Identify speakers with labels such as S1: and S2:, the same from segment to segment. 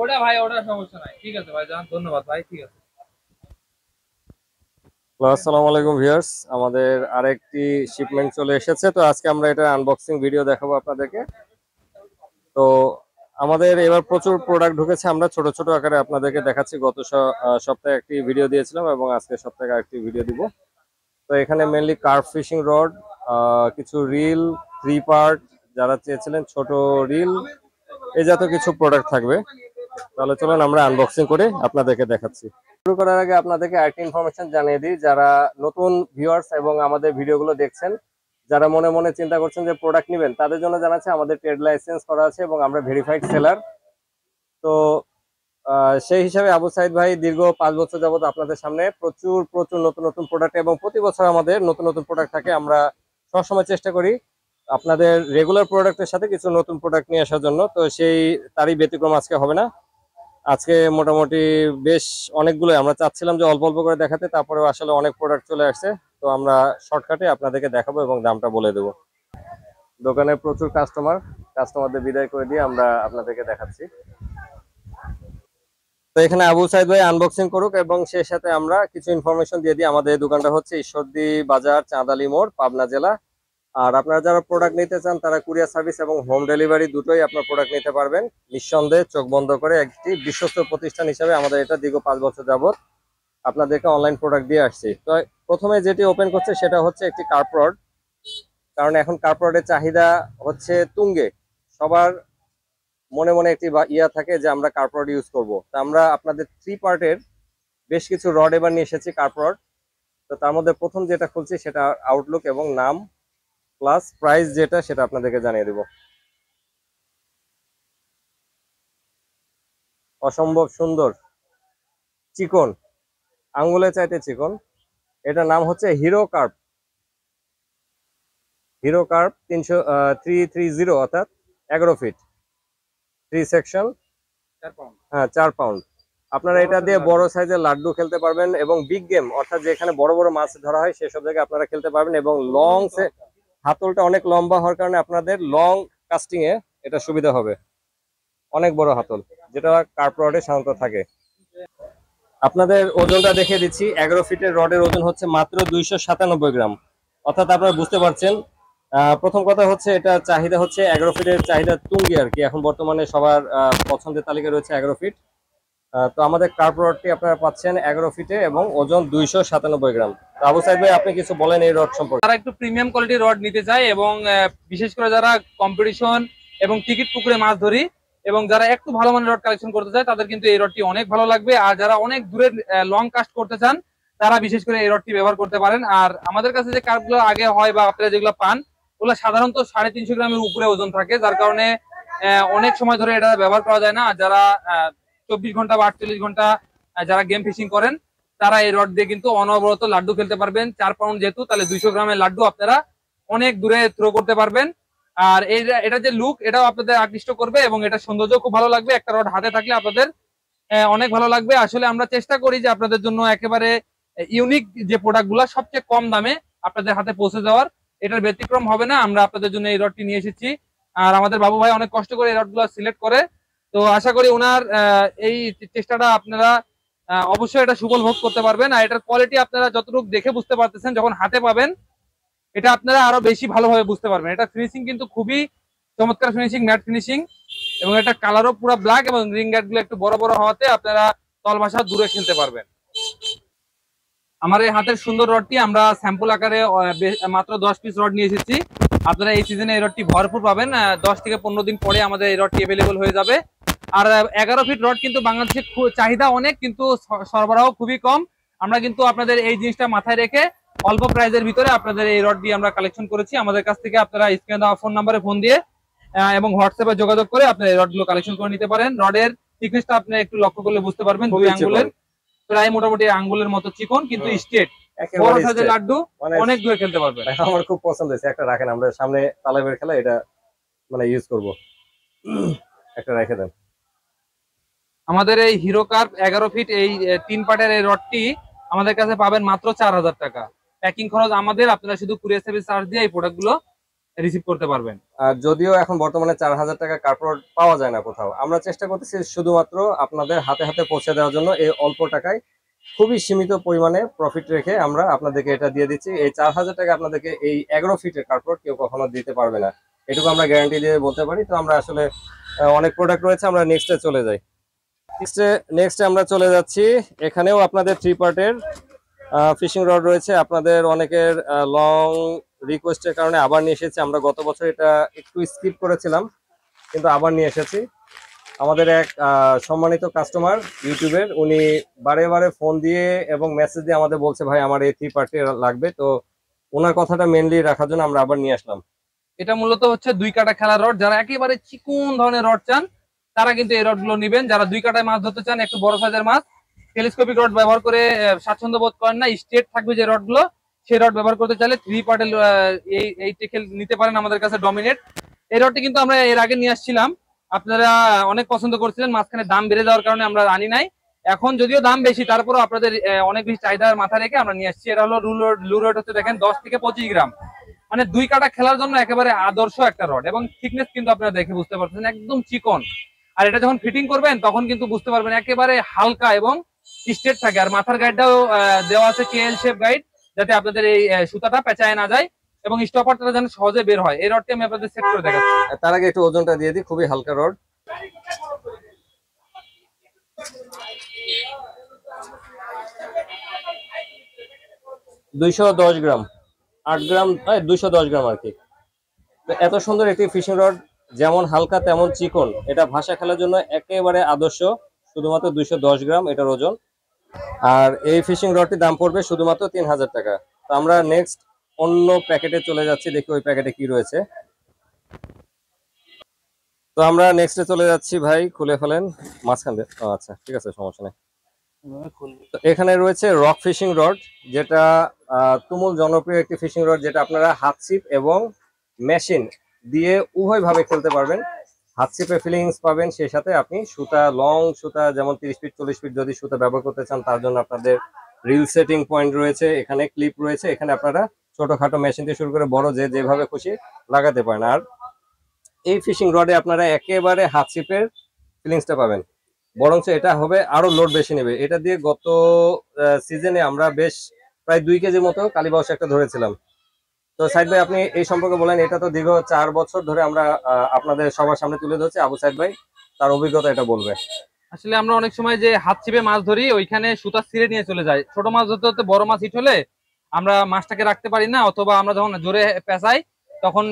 S1: ওটা ভাই, ওটা সমস্যা নাই, ঠিক আছে ভাই, জান ধন্যবাদ ভাই, ঠিক আছে।
S2: আসসালামু আলাইকুম ভিউয়ার্স, আমাদের আরেকটি শিপমেন্ট চলে এসেছে। তো আজকে আমরা এটা আনবক্সিং ভিডিও দেখাবো আপনাদেরকে। তো আমাদের এবার প্রচুর প্রোডাক্ট ঢুকেছে, আমরা ছোট ছোট আকারে আপনাদেরকে দেখাচ্ছি। গত সপ্তাহে একটি ভিডিও দিয়েছিলাম এবং আজকে সপ্তাহে আরেকটি ভিডিও দিব। তো এখানে মেনলি কার্প ফিশিং রড, কিছু রিল, 3 পার্ট, যারা চেয়েছিলেন ছোট রিল, এই জাতীয় কিছু প্রোডাক্ট থাকবে। তাহলে চলুন আমরা আনবক্সিং করে আপনাদেরকে দেখাচ্ছি। শুরু করার আগে আপনাদেরকে আরেকটা ইনফরমেশন জানিয়ে দিই, যারা নতুন ভিউয়ার্স এবং আমাদের ভিডিওগুলো দেখছেন, যারা মনে মনে চিন্তা করছেন যে প্রোডাক্ট নেবেন, তাদের জন্য জানাচ্ছি আমাদের ট্রেড লাইসেন্স করা আছে এবং আমরা ভেরিফাইড সেলার। তো সেই হিসাবে আবু সাইদ ভাই দীর্ঘ 5 বছর যাবত আপনাদের সামনে প্রচুর প্রচুর নতুন নতুন প্রোডাক্ট, এবং প্রতি বছর আমাদের নতুন নতুন প্রোডাক্ট থাকে। আমরা সবসময় চেষ্টা করি আপনাদের রেগুলার প্রোডাক্টের সাথে কিছু নতুন প্রোডাক্ট নিয়ে আসার জন্য। তো তারই ব্যতিক্রম আজকে হবে না। আজকে মোটামুটি বেশ অনেকগুলো, আমরা চাচ্ছিলাম যে অল্প অল্প করে দেখাতে, তারপরেও আসলে অনেক প্রোডাক্ট চলে আসছে। তো আমরা শর্টকাটে আপনাদেরকে দেখাবো এবং দামটা বলে দেবো। দোকানে প্রচুর কাস্টমারদের বিদায় করে দিয়ে আমরা আপনাদেরকে দেখাচ্ছি। তো এখানে আবু সাইদ ভাই আনবক্সিং করুক এবং সেই সাথে আমরা কিছু ইনফরমেশন দিয়ে দিই। আমাদের দোকানটা হচ্ছে ঈশ্বরদী বাজার, চাঁদালি মোড়, পাবনা জেলা। আর আপনারা যারা প্রোডাক্ট নিতে চান তারা কুরিয়ার সার্ভিস এবং হোম ডেলিভারি দুটোই আপনার প্রোডাক্ট নিতে পারবেন নিঃসন্দেহে, চোখ বন্ধ করে। একটি বিশ্বস্ত প্রতিষ্ঠান হিসাবে আমাদের এটা দীর্ঘ 5 বছর যাবত আপনাদেরকে অনলাইন প্রোডাক্ট দিয়ে আসছি। তো প্রথমে যেটি ওপেন করছে সেটা হচ্ছে একটি কার্প রড, কারণ এখন কার্প রডের চাহিদা হচ্ছে তুঙ্গে। সবার মনে মনে একটি ইয়া থাকে যে আমরা কার্প রড ইউজ করবো। তো আমরা আপনাদের 3 পার্টের বেশ কিছু রড এবার নিয়ে এসেছি, কার্প রড। তো তার মধ্যে প্রথম যেটা খুলছি সেটা আউটলুক এবং নাম প্লাস প্রাইস যেটা সেটা আপনাদেরকে জানিয়ে দেব। অসম্ভব সুন্দর, চিকন, আঙ্গুলে চাইতে চিকন। এটার নাম হচ্ছে হিরো কার্প 330, অর্থাৎ 11 ফিট, 3 সেকশন।
S1: 4 পাউন্ড।
S2: হ্যাঁ, 4 পাউন্ড। আপনারা এটা দিয়ে বড় সাইজের লাড্ডু খেলতে পারবেন এবং বিগ গেম, অর্থাৎ যেখানে বড় বড় মাছ ধরা হয় সেসব জায়গায় আপনারা খেলতে পারবেন। এবং হাতলটা অনেক লম্বা হওয়ার কারণে আপনাদের লং কাস্টিং এ এটা সুবিধা হবে। অনেক বড় হাতল, যেটা কার্প রডে সাধারণত থাকে। আপনাদের ওজনটা দেখে দিচ্ছি। 11 ফিটের রডের ওজন হচ্ছে মাত্র 297 গ্রাম। অর্থাৎ আপনারা বুঝতে পারছেন। প্রথম কথা হচ্ছে এটা চাহিদা হচ্ছে 11 ফিটের চাহিদা তুঙ্গি আর কি। এখন বর্তমানে সবার পছন্দের তালিকা রয়েছে 11 ফিট। তো আমাদের কার্প রডটি আপনারা পাচ্ছেন 11 ফিটে এবং ওজন 297 গ্রাম। তো আবু সাইদ ভাই, আপনি কিছু বলেন এই রড সম্পর্কে।
S1: তারা একটু প্রিমিয়াম কোয়ালিটির রড নিতে চায় এবং বিশেষ করে যারা কম্পিটিশন এবং টিকিট পুকুরে মাছ ধরি এবং যারা একটু ভালো মানের রড কালেকশন করতে চায় তাদের কিন্তু এই রডটি অনেক ভালো লাগবে। আর যারা অনেক দূরের লং কাস্ট করতে চান তারা বিশেষ করে এই রডটি ব্যবহার করতে পারেন। আর আমাদের কাছে যে কার্পগুলো আগে হয় বা আপনারা যেগুলো পান ওগুলো সাধারণত 350 গ্রামের উপরে ওজন থাকে, যার কারণে অনেক সময় ধরে এটা ব্যবহার করা যায় না। আর যারা 24 ঘন্টা বা 48 ঘন্টা যারা গেম ফিশিং করেন তারা এই রড দিয়ে কিন্তু অনবরত লাড্ডু খেলতে পারবেন। 4 পাউন্ড যেহেতু, তাহলে 200 গ্রামের লাড্ডু আপনারা অনেক দূরে থ্রো করতে পারবেন। আর এটা যে লুক, এটাও আপনাদের আকৃষ্ট করবে এবং এটা সৌন্দর্য খুব ভালো লাগবে। একটা রড হাতে থাকলে আপনাদের অনেক ভালো লাগবে। আসলে আমরা চেষ্টা করি যে আপনাদের জন্য একেবারে ইউনিক যে প্রোডাক্ট গুলা সবচেয়ে কম দামে আপনাদের হাতে পৌঁছে দেওয়ার, এটার ব্যতিক্রম হবে না। আমরা আপনাদের জন্য এই রডটি নিয়ে এসেছি। আর আমাদের বাবু ভাই অনেক কষ্ট করে এই রডগুলো সিলেক্ট করে। তো আশা করি ওনার এই চেষ্টাটা আপনারা অবশ্যই এটা সুফল ভোগ করতে পারবেন। আর এটার কোয়ালিটি আপনারা যতটুকু দেখে বুঝতে পারতেছেন, যখন হাতে পাবেন এটা আপনারা আরো বেশি ভালোভাবে বুঝতে পারবেন। এটা ফিনিশিং কিন্তু খুবই চমৎকার ফিনিশিং, ম্যাট ফিনিশিং, এবং এটা কালারও পুরো ব্ল্যাক এবং রিং গার্ড গুলো একটু বড় বড় হওয়াতে আপনারা তলবাসা দূরে খেলতে পারবেন। আমার এই হাতের সুন্দর রডটি আমরা স্যাম্পল আকারে মাত্র 10 পিস রড নিয়ে এসেছি। আপনারা এই সিজনে এই রডটি ভরপুর পাবেন। 10 থেকে 15 দিন পরে আমাদের এই রডটি অ্যাভেলেবল হয়ে যাবে। আর 11 ফিট রড কিন্তু বাংলাদেশে চাহিদা অনেক, কিন্তু সরবরাহ খুবই কম। আমরা কিন্তু আপনাদের এই জিনিসটা মাথায় রেখে অল্প প্রাইজের ভিতরে আপনাদের এই রড দিয়ে আমরা কালেকশন করেছি। আমাদের কাছ থেকে আপনারা স্ক্রিনে দেওয়া ফোন নাম্বারে ফোন দিয়ে এবং হোয়াটসঅ্যাপে যোগাযোগ করে আপনারা এই রডগুলো কালেকশন করে নিতে পারেন। রডের থিকনেসটা আপনি একটু লক্ষ্য করলে বুঝতে পারবেন, 2 আঙ্গুলের প্রায় মোটামুটি আঙ্গুলের মতো চিকন, কিন্তু স্ট্রেট, বড় সাইজের লাড্ডু অনেক দূরে খেলতে পারবেন।
S2: আমার খুব পছন্দ হয়েছে। একটা রাখেন, আমরা সামনে তালেবের খেলা এটা মানে ইউজ করব। একটা রেখে দেন।
S1: আমাদের এই হিরো কার্প 11 ফিট এই 3 পার্টের এই রডটি আমাদের কাছে পাবেন মাত্র 4000 টাকা। প্যাকিং খরচ আমাদের, আপনারা শুধু কুরিয়ার সার্ভিস চার্জ দিয়ে এই প্রোডাক্টগুলো রিসিভ করতে পারবেন।
S2: আর যদিও এখন বর্তমানে 4000 টাকা কার্পোরেট পাওয়া যায় না কোথাও, আমরা চেষ্টা করতেছি শুধুমাত্র আপনাদের হাতে হাতে পৌঁছে দেওয়ার জন্য। এই অল্প টাকায় খুবই সীমিত পরিমাণে প্রফিট রেখে আমরা আপনাদেরকে এটা দিয়ে দিচ্ছি। এই 4000 টাকা আপনাদেরকে এই 11 ফিটের কার্পোরেট কেউ কখনো দিতে পারবে না, এটুকু আমরা গ্যারান্টি দিয়ে বলতে পারি। তো আমরা আসলে অনেক প্রোডাক্ট রয়েছে, আমরা নেক্সটে চলে যাই। নেক্সটে আমরা চলে যাচ্ছি, এখানেও আপনাদের 3 পার্টের ফিশিং রড রয়েছে। আপনাদের অনেকের লং রিকোয়েস্টের কারণে আবার নিয়ে এসেছি আমরা। গত বছর এটা একটু স্কিপ করেছিলাম, কিন্তু আবার নিয়ে এসেছি। আমাদের এক সম্মানিত কাস্টমার ইউটিউবের, উনি বারে বারে ফোন দিয়ে এবং মেসেজ দিয়ে আমাদের বলছে ভাই আমার এই 3 পার্টের লাগবে। তো ওনার কথাটা মেনলি রাখার জন্য আমরা আবার নিয়ে আসলাম।
S1: এটা মূলত হচ্ছে 2 কাটা খেলার রড। যারা একেবারে চিকন ধরনের রড চান তারা কিন্তু এই রড গুলো নিবেন। যারা 2 কাটায় মাছ ধরতে চান, একটু বড় সাইজের মাছ, টেলিস্কোপিক রড ব্যবহার করে স্বাচ্ছন্দ্য বোধ করেন না, স্ট্রেট থাকবে যে রড গুলো, সেই রড ব্যবহার করতে চাইলে 3 পার্টের এই টেকেল নিতে পারেন আমাদের কাছে, ডমিনেট। এই রডটি কিন্তু আমরা এর আগে নিয়ে আসছিলাম, আপনারা অনেক পছন্দ করছিলেন, মাঝখানে দাম বেড়ে যাওয়ার কারণে আমরা আনি নাই। এখন যদিও দাম বেশি, তারপরেও আপনাদের অনেক বেশি চাহিদার মাথা রেখে আমরা নিয়ে আসছি। এটা হলো লু রড হচ্ছে দেখেন 10 থেকে 25 গ্রাম, মানে 2 কাটা খেলার জন্য একেবারে আদর্শ একটা রড। এবং থিকনেস কিন্তু আপনারা দেখে বুঝতে পারছেন একদম চিকন। আর এটা যখন ফিটিং করবেন তখন কিন্তু বুঝতে পারবেন একেবারে হালকা এবং স্ট্রেট থাকে। আর মাথার গাইডটাও দেওয়া আছে কেএল শেপ গাইড, যাতে আপনাদের এই সুতাটা পেঁচায় না যায় এবং স্টপারটা যেন সহজে বের হয়। এই রডটি আমি আপনাদের সেট করে দেখাচ্ছি।
S2: তার আগে একটু ওজনটা দিয়ে দিই, খুবই হালকা রড। $210 গ্রাম, 8 গ্রাম, 210 গ্রাম আর কি। তো এত সুন্দর একটি ফিশিং রড, যেমন হালকা তেমন চিকন, এটা ভাষা খেলার জন্য একেবারে আদর্শ। শুধুমাত্র 210 গ্রাম এটার ওজন। আর এই ফিশিং রডটির দাম পড়বে শুধুমাত্র 3000 টাকা। তো আমরা নেক্সট অন্য প্যাকেটে চলে যাচ্ছি, দেখি ওই প্যাকেটে কি রয়েছে। তো আমরা নেক্সটে চলে যাচ্ছি, ভাই খুলে ফেলেন মাঝখান দিয়ে। আচ্ছা ঠিক আছে, সমস্যা নেই। তো এখানে রয়েছে রক ফিশিং রড, যেটা তুমুল জনপ্রিয় একটি ফিশিং রড, যেটা আপনারা হাত ছিপ এবং মেশিন দিয়ে উভয় ভাবে খেলতে পারবেন। হাত ছিপে ফিলিংস পাবেন, সেই সাথে আপনি সুতা, লং সুতা যেমন 30 ফিট 40 ফিট যদি সুতা ব্যবহার করতে চান, তার জন্য আপনাদের রিল সেটিং পয়েন্ট রয়েছে, এখানে ক্লিপ রয়েছে। এখানে আপনারা ছোটখাটো মেশিন থেকে শুরু করে বড় যেভাবে খুশি লাগাতে পারেন। আর এই ফিশিং রডে আপনারা একেবারে হাত ছিপের ফিলিংসটা পাবেন, বরঞ্চ এটা হবে আরো লোড বেশি নেবে। এটা দিয়ে গত সিজনে আমরা বেশ প্রায় 2 কেজির মতো কালীবাউস একটা ধরেছিলাম। তো সাইদ ভাই আপনি এই সম্পর্কে বলেন। এটা তো দীর্ঘ 4 বছর ধরে আমরা আপনাদের সবার সামনে তুলে ধরছি। আবু সাইদ ভাই তার অভিজ্ঞতা এটা বলবে।
S1: আসলে আমরা অনেক সময় যে হাত ছিপে মাছ ধরি, ওইখানে সুতা ছিঁড়ে নিয়ে চলে যায়। ছোট মাছ ধরতে ধরতে বড় মাছ হিট হলে আমরা মাছটাকে রাখতে পারি না, অথবা আমরা যখন জোরে পেঁচাই তখন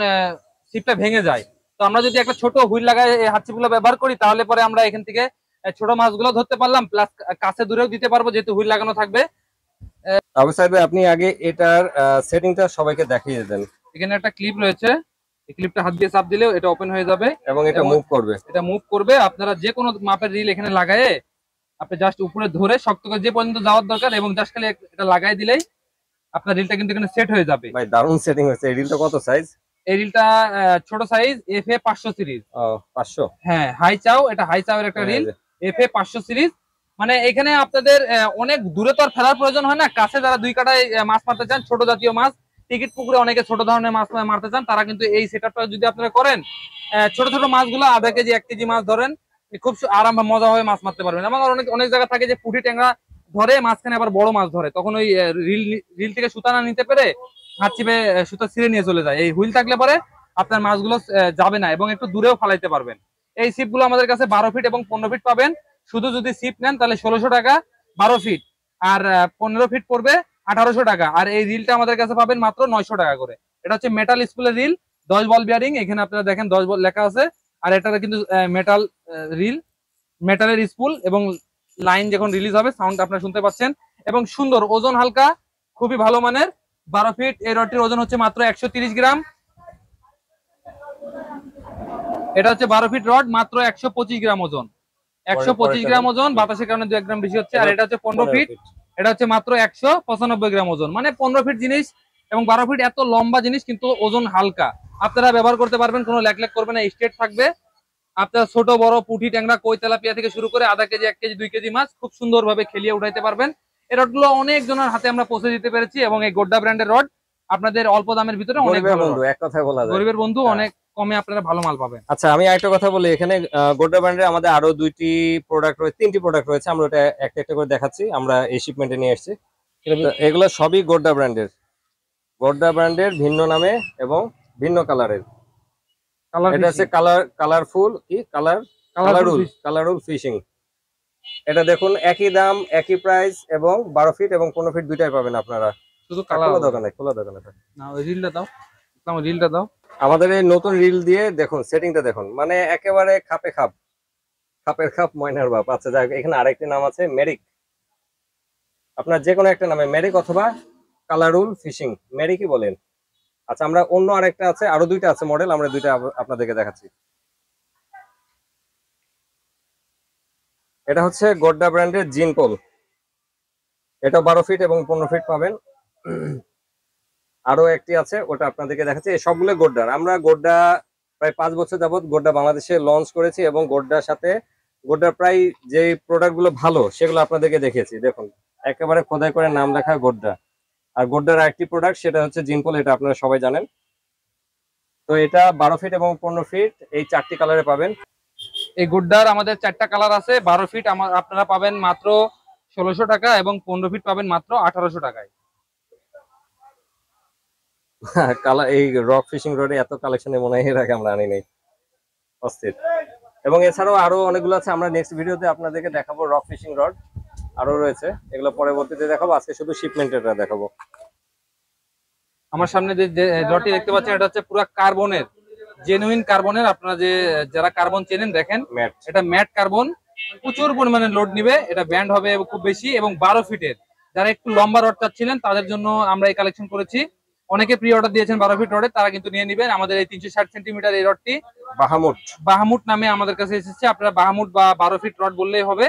S1: ছিপটা ভেঙে যায়। তো আমরা যদি একটা ছোট হুইল লাগাই এই হাত ছিপগুলো ব্যবহার করি, তাহলে পরে আমরা এখান থেকে ছোট মাছগুলো ধরতে পারলাম, প্লাস কাছে দূরেও দিতে পারবো যেহেতু হুইল লাগানো থাকবে।
S2: আবু সাইদ ভাই আপনি আগে এটার সেটিংটা সবাইকে দেখিয়ে দেন।
S1: এখানে একটা ক্লিপ রয়েছে, এই ক্লিপটা হাত দিয়ে চাপ দিলেও এটা ওপেন হয়ে যাবে
S2: এবং এটা মুভ করবে।
S1: এটা মুভ করবে। আপনারা যে কোনো মাপের রিল এখানে লাগায়ে আপনি জাস্ট উপরে ধরে শক্ত করে যে পর্যন্ত যাওয়ার দরকার, এবং জাস্ট খালি এটা লাগাই দিলেই আপনার রিলটা কিন্তু এখানে সেট হয়ে যাবে।
S2: ভাই দারুণ সেটিং হয়েছে। এই রিলটা কত সাইজ?
S1: এই রিলটা ছোট সাইজ FA 500 সিরিজ।
S2: 500?
S1: হ্যাঁ, হাই চাও, এটা হাই চাওয়ের একটা রিল, FA 500 সিরিজ। মানে এখানে আপনাদের অনেক দূরে তো আর ফেলার প্রয়োজন হয় না। কাছে যারা 2 কাটায় মাছ মারতে চান, ছোট জাতীয় মাছ, টিকিট পুকুরে অনেকে ছোট ধরনের মাছ মারতে চান, তারা কিন্তু এই সেটআপটা যদি আপনারা করেন, ছোট ছোট মাছগুলো আধা কেজি 1 কেজি মাছ ধরেন, খুব আরাম মজা হয়ে মাছ মারতে পারবেন। এবং অনেক জায়গা থাকে যে পুঁটি ট্যাংরা ধরে মাঝখানে আবার বড় মাছ ধরে, তখন ওই রিল থেকে সুতা না নিতে পেরে হাত চিপে সুতা ছিঁড়ে নিয়ে চলে যায়। এই হুইল থাকলে পরে আপনার মাছগুলো যাবে না এবং একটু দূরেও ফালাইতে পারবেন। এই সিপগুলো আমাদের কাছে 12 ফিট এবং 15 ফিট পাবেন। শুধু যদি সিপ নেন তাহলে 1600 টাকা 12 ফিট, আর 15 ফিট পড়বে 1800 টাকা। আর এই রিলটা আমাদের কাছে পাবেন মাত্র 900 টাকা করে। এটা হচ্ছে মেটাল স্পুলের রিল, 10 বল বিয়ারিং, এখানে আপনারা দেখেন 10 বল লেখা আছে। আর এটা কিন্তু মেটাল রিল, মেটালের স্পুল, এবং লাইন যখন রিলিজ হবে সাউন্ড আপনারা শুনতে পাচ্ছেন। এবং সুন্দর, ওজন হালকা, খুবই ভালো মানের। 12 ফিট এই রডটির ওজন হচ্ছে মাত্র 130 গ্রাম। এটা হচ্ছে 12 ফিট রড, মাত্র 125 গ্রাম ওজন। 125 গ্রাম ওজন, বাতাসের কারণে 2 গ্রাম বেশি হচ্ছে। আর এটা হচ্ছে 15 ফিট, এটা হচ্ছে মাত্র 195 গ্রাম ওজন। মানে 15 ফিট জিনিস এবং 12 ফিট এত লম্বা জিনিস, কিন্তু ওজন হালকা। আপনারা ব্যবহার করতে পারবেন, কোনো ল্যাক করবে না, স্ট্রেট থাকবে। আপনারা ছোট বড় পুঁটি ট্যাংরা, কই তেলাপিয়া থেকে শুরু করে আধা কেজি 1 কেজি 2 কেজি মাছ খুব সুন্দরভাবে খেলিয়ে উঠাইতে পারবেন। এই রডগুলো অনেক জনের হাতে আমরা পৌঁছে দিতে পেরেছি। এবং এই গোড্ডা ব্র্যান্ডের রড আপনাদের অল্প দামের ভিতরে অনেক
S2: গরিবের
S1: ভালো
S2: বন্ধু
S1: রড।
S2: এক কথায় বলা যায়।
S1: গরিবের বন্ধু,
S2: হ্যাঁ।
S1: অনেক কমে আপনারা ভালো মাল পাবেন।
S2: আচ্ছা আমি আরেকটা কথা বলি, এখানে গোড্ডা ব্র্যান্ডের আমাদের আরো দুইটি প্রোডাক্ট রয়েছে, তিনটি প্রোডাক্ট রয়েছে, আমরা ওটা একটা একটা করে দেখাচ্ছি, আমরা এই শিপমেন্টে নিয়ে এসেছি। তো এগুলো সবই গোড্ডা ব্র্যান্ডের, গোড্ডা ব্র্যান্ডের ভিন্ন নামে এবং ভিন্ন কালারের।
S1: কালার
S2: এটা হচ্ছে কালারফুল কি কালারুল ফিশিং। এটা দেখুন একই দাম একই প্রাইস এবং 12 ফিট এবং 15 ফিট দুইটাই পাবেন আপনারা।
S1: শুধু কালার
S2: খোলা দোকানে
S1: না, ওই রিলটা দাও, আমার রিলটা দাও।
S2: আমাদের এই নতুন রিল দিয়ে দেখুন সেটিংটা দেখুন, মানে একেবারে খাপের খাপ ময়নার বাপ। আচ্ছা যাক, এখানে আরেকটি নাম আছে মেরিক, আপনার যে কোনো একটা নামে মেরিক অথবা কালারুল ফিশিং, মেরিকই বলেন। আচ্ছা আমরা অন্য আরেকটা আছে, আরো দুইটা আছে মডেল, আমরা দুইটা আপনাদেরকে দেখাচ্ছি। এটা হচ্ছে গোড্ডা ব্র্যান্ডের জিনপল, এটা 12 ফিট এবং 15 ফিট পাবেন। আরো একটি আছে, ওটা আপনাদেরকে দেখাচ্ছি। এই সবগুলো গোড্ডার, আমরা গোড্ডা প্রায় 5 বছর যাবত গোড্ডা বাংলাদেশে লঞ্চ করেছি এবং গোড্ডার সাথে গোড্ডার প্রায় যে প্রোডাক্ট গুলো ভালো সেগুলো আপনাদেরকে দেখিয়েছি। দেখুন একেবারে খোদাই করে নাম লেখা গোড্ডা। আর গোড্ডার আরেকটি প্রোডাক্ট সেটা হচ্ছে জিনপল, এটা আপনারা সবাই জানেন। তো এটা 12 ফিট এবং 15 ফিট এই 4টি কালারে পাবেন।
S1: এই গুড্ডার আমাদের 4টা কালার আছে। 12 ফিট আপনারা পাবেন মাত্র 1600 টাকা এবং 15 ফিট পাবেন মাত্র 1800 টাকায়।
S2: এই রক ফিশিং রডে এত কালেকশনে মনে হয় এর আগে আমরা আনি নাই, অস্থির। এবং এছাড়াও আরো অনেকগুলো আছে, আমরা নেক্সট ভিডিওতে আপনাদেরকে দেখাবো। রক ফিশিং রড আরো রয়েছে, এগুলো পরবর্তীতে দেখাবো, আজকে শুধু শিপমেন্টেরটা দেখাবো।
S1: আমার সামনে যে রডটি দেখতে পাচ্ছেন, এটা হচ্ছে পুরো কার্বনের, জেনুইন কার্বনের। আপনারা যারা কার্বন চেনেন দেখেন, এটা ম্যাট কার্বন, প্রচুর পরিমাণে লোড নিবে, এটা ব্যান্ড হবে খুব বেশি এবং 12 ফিটের। যারা একটু লম্বা রড চাচ্ছিলেন তাদের জন্য আমরা এই কালেকশন করেছি। অনেকে প্রি অর্ডার দিয়েছেন 12 ফিট রডে, তারা কিন্তু নিয়ে নেবেন আমাদের এই 360 সেন্টিমিটার এই রডটি। বাহামুট নামে আমাদের কাছে এসেছে। আপনারা বাহামুট বা 12 ফিট রড বললেই হবে,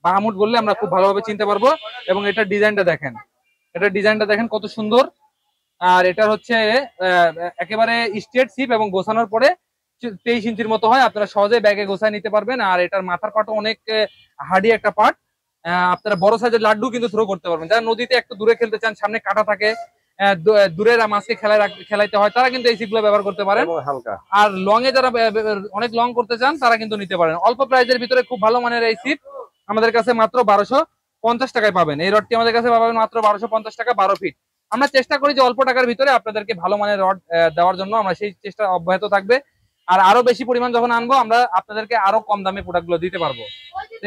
S1: বাহামুট বললে আমরা খুব ভালোভাবে চিনতে পারবো। এবং এটা ডিজাইনটা দেখেন কত সুন্দর। আর এটা হচ্ছে একেবারে স্ট্রেট শিপ এবং গোছানোর পরে 23 ইঞ্চির মতো হয়, আপনারা সহজে ব্যাগে গোছায় নিতে পারবেন। আর এটার মাথার পাটও অনেক হার্ডি একটা পার্ট, আপনারা বড় সাইজের লাড্ডু কিন্তু থ্রো করতে পারবেন। যারা নদীতে একটু দূরে খেলতে চান, সামনে কাটা থাকে, দূরের মাছকে খেলাইতে হয়, তারা কিন্তু এই শিপগুলো ব্যবহার করতে পারেন। আর লং এ যারা অনেক লং করতে চান তারা কিন্তু নিতে পারেন। অল্প প্রাইজের ভিতরে খুব ভালো মানের এই শিপ আমাদের কাছে মাত্র 1250 টাকায় পাবেন। এই রডটি আমাদের কাছে পাবেন মাত্র 1250 টাকা, 12 ফিট। আমরা চেষ্টা করি যে অল্প টাকার ভিতরে আপনাদেরকে ভালো মানের রড দেওয়ার জন্য, আমরা সেই চেষ্টা অব্যাহত থাকবে। আর আরো বেশি পরিমাণ যখন আনবো আমরা আপনাদেরকে আরো কম দামে প্রোডাক্টগুলো দিতে পারবো।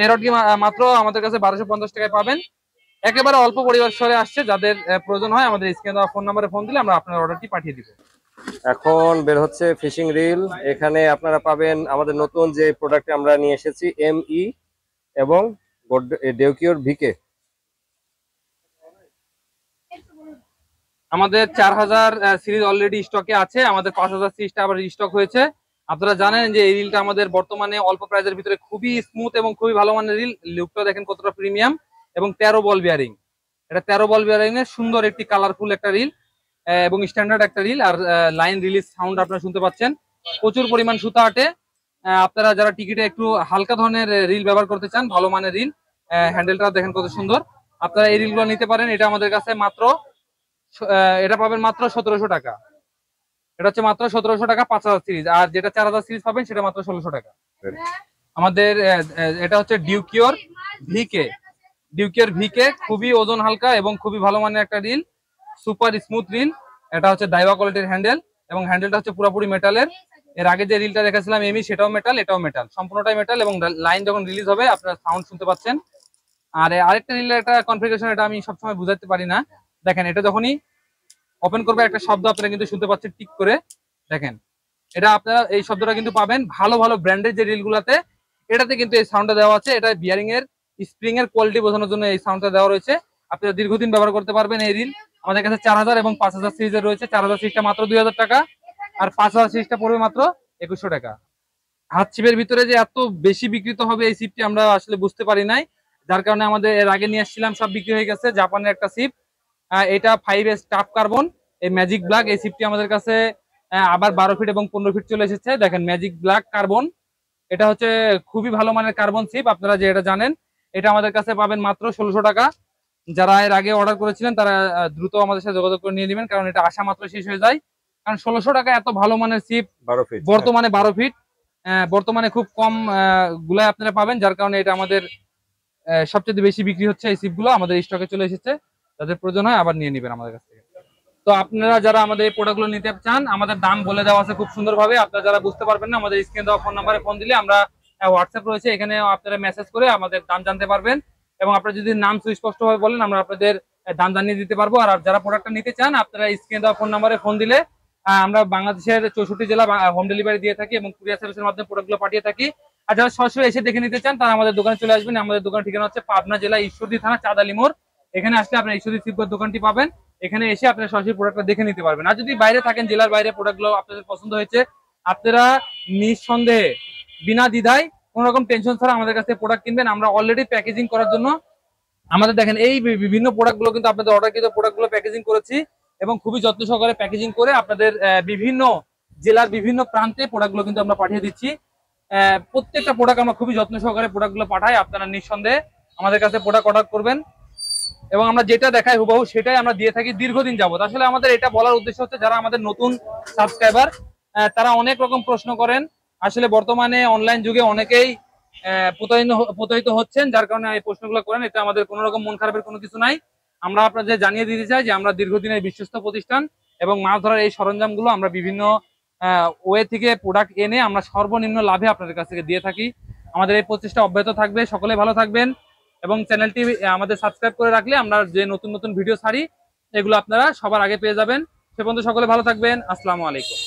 S1: এই রডটি মাত্র আমাদের কাছে 1250 টাকায় পাবেন। একেবারে অল্প পরিসরে আসছে, যাদের প্রয়োজন হয় আমাদের স্ক্রিনে দেওয়া ফোন নাম্বারে ফোন দিলে আমরা আপনার অর্ডারটি পাঠিয়ে দিব।
S2: এখন বের হচ্ছে ফিশিং রিল, এখানে আপনারা পাবেন আমাদের নতুন যে প্রোডাক্ট আমরা নিয়ে এসেছি ME এবং ডেউকিওর ভিকে।
S1: আমাদের 4000 সিরিজ অলরেডি স্টকে আছে, আমাদের 5000 সিরিজটা আবার রিস্টক হয়েছে। আপনারা জানেন যে এই রিলটা আমাদের বর্তমানে অল্প প্রাইসের ভিতরে খুবই স্মুথ এবং খুবই ভালো মানের রিল। লুকটা দেখেন কতটা প্রিমিয়াম এবং 13 বল বিয়ারিং। এটা 13 বল বিয়ারিং এর সুন্দর একটি কালারফুল একটা রিল এবং স্ট্যান্ডার্ড একটা রিল। আর লাইন রিলিজ সাউন্ড আপনারা শুনতে পাচ্ছেন, প্রচুর পরিমাণ সুতা আটে। আপনারা যারা টিকিটে একটু হালকা ধরনের রিল ব্যবহার করতে চান, ভালো মানের রিল, হ্যান্ডেলটা দেখেন কত সুন্দর, আপনারা এই রিলগুলো নিতে পারেন। এটা আমাদের কাছে মাত্র এটা পাবেন মাত্র 1700 টাকা। এটা হচ্ছে মাত্র 1700 টাকা 5000 সিরিজ। আর যেটা 4000 সিরিজ পাবেন সেটা মাত্র 1600 টাকা। আমাদের এটা হচ্ছে ডিউকিওর ভিকে, খুবই ওজন হালকা এবং খুবই ভালো মানের একটা রিল, সুপার স্মুথ রিল। এটা হচ্ছে ডাইওয়া কোয়ালিটির হ্যান্ডেল এবং হ্যান্ডেলটা হচ্ছে পুরোপুরি মেটালের। এর আগে যে রিলটা দেখাছিলাম এমি, সেটাও মেটাল, এটাও মেটাল, সম্পূর্ণটাই মেটাল। এবং লাইন যখন রিলিজ হবে আপনারা সাউন্ড শুনতে পাচ্ছেন। আর আরেকটা রিলের একটা কনফিগারেশন, এটা আমি সবসময় বুঝাতে পারি না, দেখেন এটা যখনই ওপেন করবে একটা শব্দ আপনারা কিন্তু শুনতে পাচ্ছেন টিক করে, দেখেন এটা আপনারা এই শব্দটা কিন্তু পাবেন ভালো ভালো ব্র্যান্ডের যে রিলগুলোতে, এটাতে কিন্তু এই সাউন্ডটা দেওয়া আছে। এটা বিয়ারিং এর স্প্রিং এর কোয়ালিটি বোঝানোর জন্য এই সাউন্ডটা দেওয়া রয়েছে। আপনারা দীর্ঘদিন ব্যবহার করতে পারবেন এই রিল। আমাদের কাছে 4000 এবং 5000 সিরিজের রয়েছে। 4000 সিরিজটা মাত্র 2000 টাকা আর 5000 সিরিজটা পড়বে মাত্র 2100 টাকা। হাত ছিপের ভিতরে যে এত বেশি বিক্রিত হবে এই সিপটি আমরা আসলে বুঝতে পারি নাই, যার কারণে আমাদের এর আগে নিয়ে আসছিলাম সব বিক্রি হয়ে গেছে। জাপানের একটা সিপ, এটা 5S টাফ কার্বন, এই ম্যাজিক ব্ল্যাক, এই সিপটি আমাদের কাছে আবার 12 ফিট এবং 15 ফিট চলে এসেছে। দেখেন ম্যাজিক ব্ল্যাক কার্বন, এটা হচ্ছে খুবই ভালো মানের কার্বন সিপ, আপনারা যে এটা জানেন। এটা আমাদের কাছে পাবেন মাত্র 1600 টাকা। যারা এর আগে অর্ডার করেছিলেন তারা দ্রুত আমাদের সাথে যোগাযোগ করে নিয়ে নেবেন, কারণ এটা আসা মাত্র শেষ হয়ে যায়। কারণ 1600 টাকা এত ভালো মানের ছিপ
S2: 12 ফিট
S1: বর্তমানে 12 ফিট বর্তমানে খুব কম গুলাই আপনারা পাবেন, যার কারণে এটা আমাদের সবচেয়ে বেশি বিক্রি হচ্ছে। এই সিপগুলো আমাদের স্টকে চলে এসেছে, যাদের প্রয়োজন হয় আবার নিয়ে নেবেন আমাদের কাছ থেকে। তো আপনারা যারা আমাদের এই প্রোডাক্টগুলো নিতে চান, আমাদের দাম বলে দেওয়া আছে খুব সুন্দরভাবে। আপনারা যারা বুঝতে পারবেন না, আমাদের স্ক্রিনে দেওয়া ফোন নাম্বারে ফোন দিলে আমরা হোয়াটসঅ্যাপ রয়েছে, এখানে আপনারা মেসেজ করে আমাদের দাম জানতে পারবেন। এবং আপনারা যদি নাম সুস্পষ্টভাবে বলেন, আমরা আপনাদের দাম জানিয়ে দিতে পারবো। আর যারা প্রোডাক্টটা নিতে চান, আপনারা স্ক্রিনে দেওয়া ফোন নাম্বারে ফোন দিলে আমরা বাংলাদেশের 64 জেলা হোম ডেলিভারি দিয়ে থাকি এবং কুরিয়ার সার্ভিসের মাধ্যমে প্রোডাক্টগুলো পাঠিয়ে থাকি। আর যারা সরাসরি এসে দেখে নিতে চান, তারা আমাদের দোকানে চলে আসবেন। আমাদের দোকানের ঠিকানা হচ্ছে পাবনা জেলা ঈশ্বরদী থানা চাঁদালি মোড়। এখানে আসলে আপনার ঈশ্বরদী শিবগঞ্জ দোকানটি পাবেন। এখানে এসে আপনারা সরাসরি প্রোডাক্টটা দেখে নিতে পারবেন। আর যদি বাইরে থাকেন, জেলার বাইরে প্রোডাক্টগুলো আপনাদের পছন্দ হয়েছে, আপনারা নিঃসন্দেহে বিনা দ্বিধায় কোনো রকম টেনশন ছাড়া আমাদের কাছে প্রোডাক্ট কিনবেন। আমরা অলরেডি প্যাকেজিং করার জন্য আমাদের দেখেন এই বিভিন্ন প্রোডাক্টগুলো কিন্তু আপনাদের অর্ডারকৃত প্রোডাক্টগুলো প্যাকেজিং করেছি এবং খুবই যত্ন সহকারে প্যাকেজিং করে আপনাদের বিভিন্ন জেলার বিভিন্ন প্রান্তে প্রোডাক্টগুলো কিন্তু আমরা পাঠিয়ে দিচ্ছি। প্রত্যেকটা প্রোডাক্ট আমরা খুবই যত্ন সহকারে প্রোডাক্টগুলো পাঠাই। আপনারা নিঃসন্দেহে আমাদের কাছে প্রোডাক্ট অর্ডার করবেন এবং আমরা যেটা দেখাই হুবহু সেটাই আমরা দিয়ে থাকি দীর্ঘদিন যাবত। আসলে আমাদের এটা বলার উদ্দেশ্য হচ্ছে, যারা আমাদের নতুন সাবস্ক্রাইবার তারা অনেক রকম প্রশ্ন করেন। আসলে বর্তমানে অনলাইন যুগে অনেকেই প্রতারিত হচ্ছেন, যার কারণে এই প্রশ্নগুলো করেন। এটা আমাদের কোনো রকম মন খারাপের কোনো কিছু নাই। আমরা আপনাদের জানিয়ে দিতে চাই যে আমরা দীর্ঘদিনের বিশ্বস্ত প্রতিষ্ঠান এবং মাছ ধরার এই সরঞ্জামগুলো আমরা বিভিন্ন ওয়ে থেকে প্রোডাক্ট এনে আমরা সর্বনিম্ন লাভে আপনাদের কাছ থেকে দিয়ে থাকি। আমাদের এই প্রচেষ্টা অব্যাহত থাকবে। সকলে ভালো থাকবেন এবং চ্যানেলটি আমাদের সাবস্ক্রাইব করে রাখলে আমরা যে নতুন নতুন ভিডিও ছাড়ি এগুলো আপনারা সবার আগে পেয়ে যাবেন। সে পর্যন্ত সকলে ভালো থাকবেন। আসসালামু আলাইকুম।